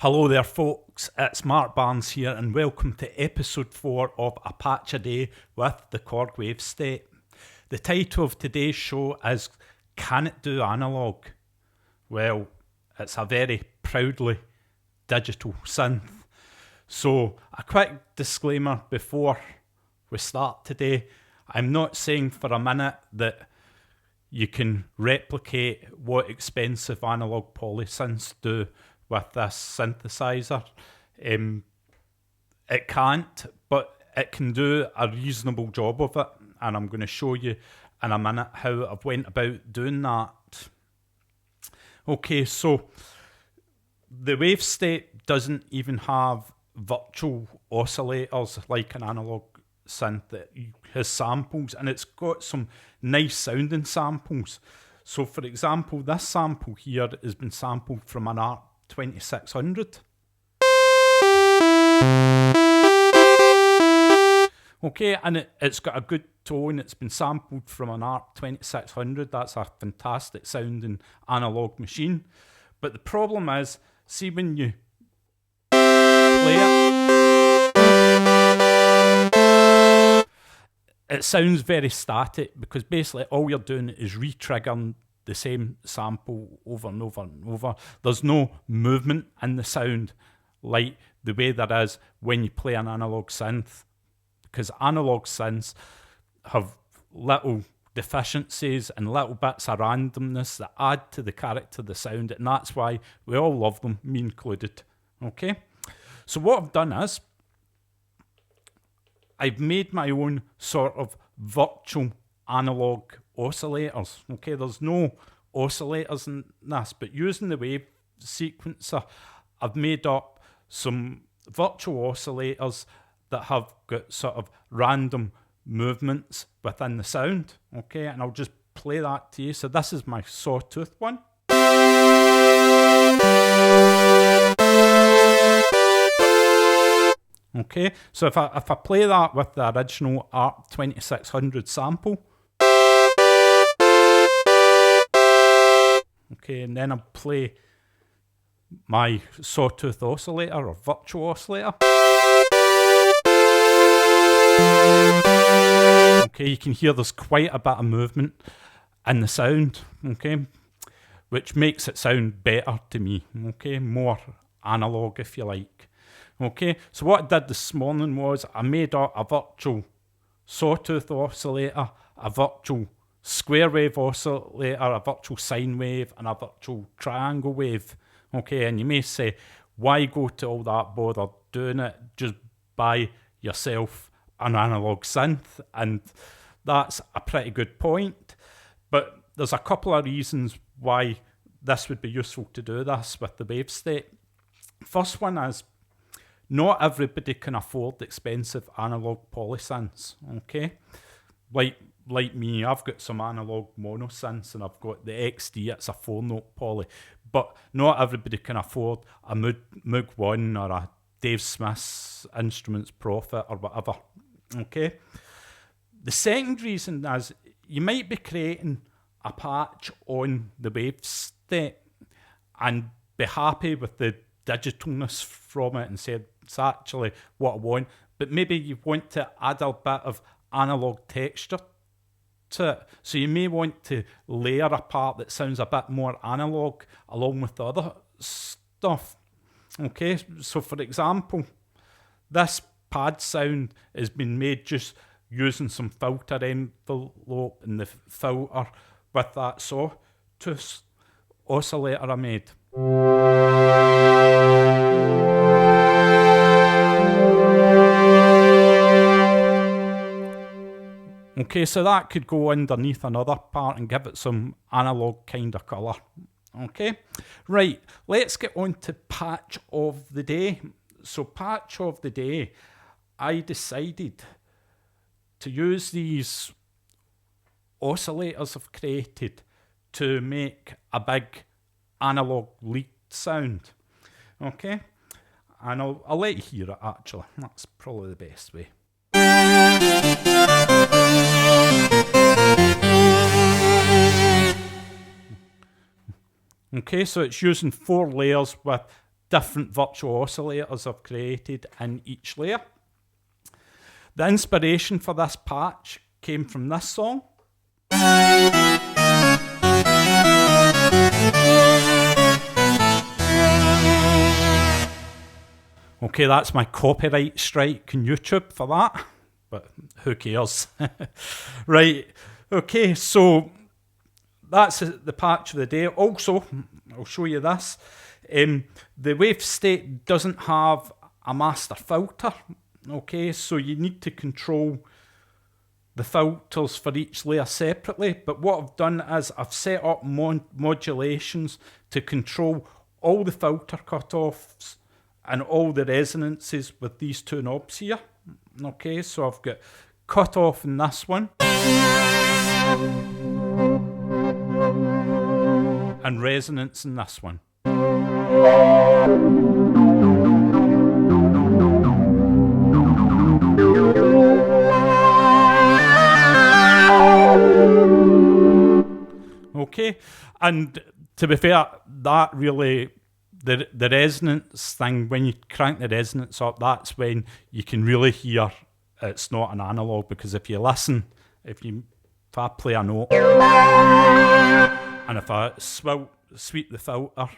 Hello there folks, it's Mark Barnes here and welcome to episode 4 of A Patch a Day with the Korg Wavestate. The title of today's show is Can It Do Analogue? Well, it's a very proudly digital synth. So a quick disclaimer before we start today. I'm not saying for a minute that you can replicate what expensive analog polysynths do with this synthesizer. It can't, but it can do a reasonable job of it, and I'm going to show you in a minute how I've went about doing that. Okay, so the Wavestate doesn't even have virtual oscillators like an analog synth that has samples, and it's got some nice sounding samples. So for example, this sample here has been sampled from an ARP 2600. Okay, and it's got a good tone. It's been sampled from an ARP 2600. That's a fantastic sounding analog machine. But the problem is, see when you play it sounds very static because basically all you're doing is re-triggering the same sample over and over and over. There's no movement in the sound like the way there is when you play an analog synth, because analog synths have little deficiencies and little bits of randomness that add to the character of the sound, and that's why we all love them, me included. Okay, so what I've done is I've made my own sort of virtual analog oscillators. Okay, there's no oscillators in this, but using the wave sequencer, I've made up some virtual oscillators that have got sort of random movements within the sound. Okay, and I'll just play that to you. So this is my sawtooth one. Okay, so if I play that with the original ARP 2600 sample, okay, and then I'll play my sawtooth oscillator or virtual oscillator. Okay, you can hear there's quite a bit of movement in the sound, okay, which makes it sound better to me, okay, more analog if you like. Okay, so what I did this morning was I made up a virtual sawtooth oscillator, a virtual square wave oscillator, a virtual sine wave, and a virtual triangle wave. Okay, and you may say, why go to all that bother doing it? Just buy yourself an analog synth, and that's a pretty good point. But there's a couple of reasons why this would be useful to do this with the Wavestate. First one is, not everybody can afford expensive analog polysynths, okay? Like me, I've got some analog monosynths and I've got the XD, it's a 4-note poly, but not everybody can afford a Moog 1 or a Dave Smith's Instruments Prophet or whatever, okay? The second reason is you might be creating a patch on the Wavestate and be happy with the digitalness from it and say it's actually what I want, but maybe you want to add a bit of analog texture to it. So you may want to layer a part that sounds a bit more analog along with the other stuff. Okay, so for example, this pad sound has been made just using some filter envelope and the filter with that sawtooth oscillator I made. Okay, so that could go underneath another part and give it some analog kind of colour. Okay, right, let's get on to patch of the day. So patch of the day, I decided to use these oscillators I've created to make a big analog lead sound. Okay, and I'll let you hear it actually, that's probably the best way. Okay, so it's using 4 layers with different virtual oscillators I've created in each layer. The inspiration for this patch came from this song. Okay, that's my copyright strike on YouTube for that, but who cares? Right, okay, so that's the patch of the day. Also, I'll show you this. The Wavestate doesn't have a master filter, okay, so you need to control the filters for each layer separately, but what I've done is I've set up modulations to control all the filter cutoffs and all the resonances with these two knobs here. Okay, so I've got cutoff in this one and resonance in this one. Okay, and to be fair, that really, the resonance thing, when you crank the resonance up, that's when you can really hear it's not an analog, because if you listen, if I play a note and if I sweep the filter,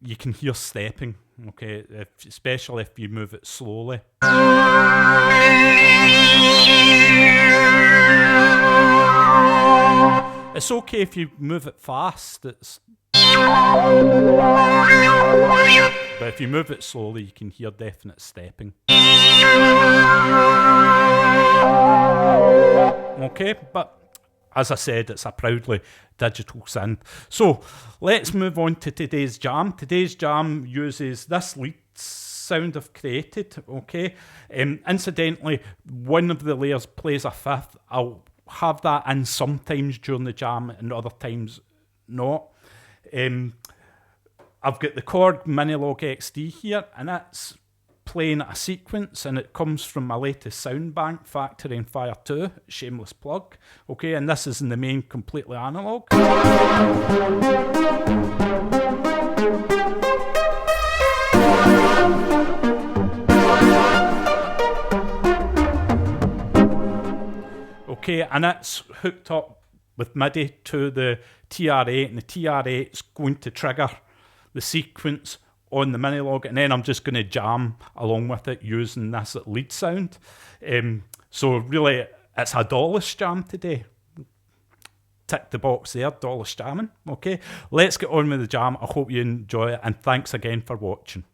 you can hear stepping, okay, especially if you move it slowly. It's okay if you move it fast, but if you move it slowly, you can hear definite stepping. Okay, but as I said, it's a proudly digital synth. So let's move on to today's jam. Today's jam uses this lead sound I've created, okay? Incidentally, one of the layers plays a fifth. I'll have that in sometimes during the jam and other times not. I've got the Korg Analogue XD here, and it's playing a sequence, and it comes from my latest sound bank, Factory and Fire 2, shameless plug. Okay, and this is in the main completely analog. Okay, and it's hooked up with MIDI to the TR8, and the TR8 is going to trigger the sequence on the Analogue, and then I'm just going to jam along with it using this lead sound. So really, it's a Dawlish jam today. Tick the box there, Dawlish jamming. Okay, let's get on with the jam. I hope you enjoy it, and thanks again for watching.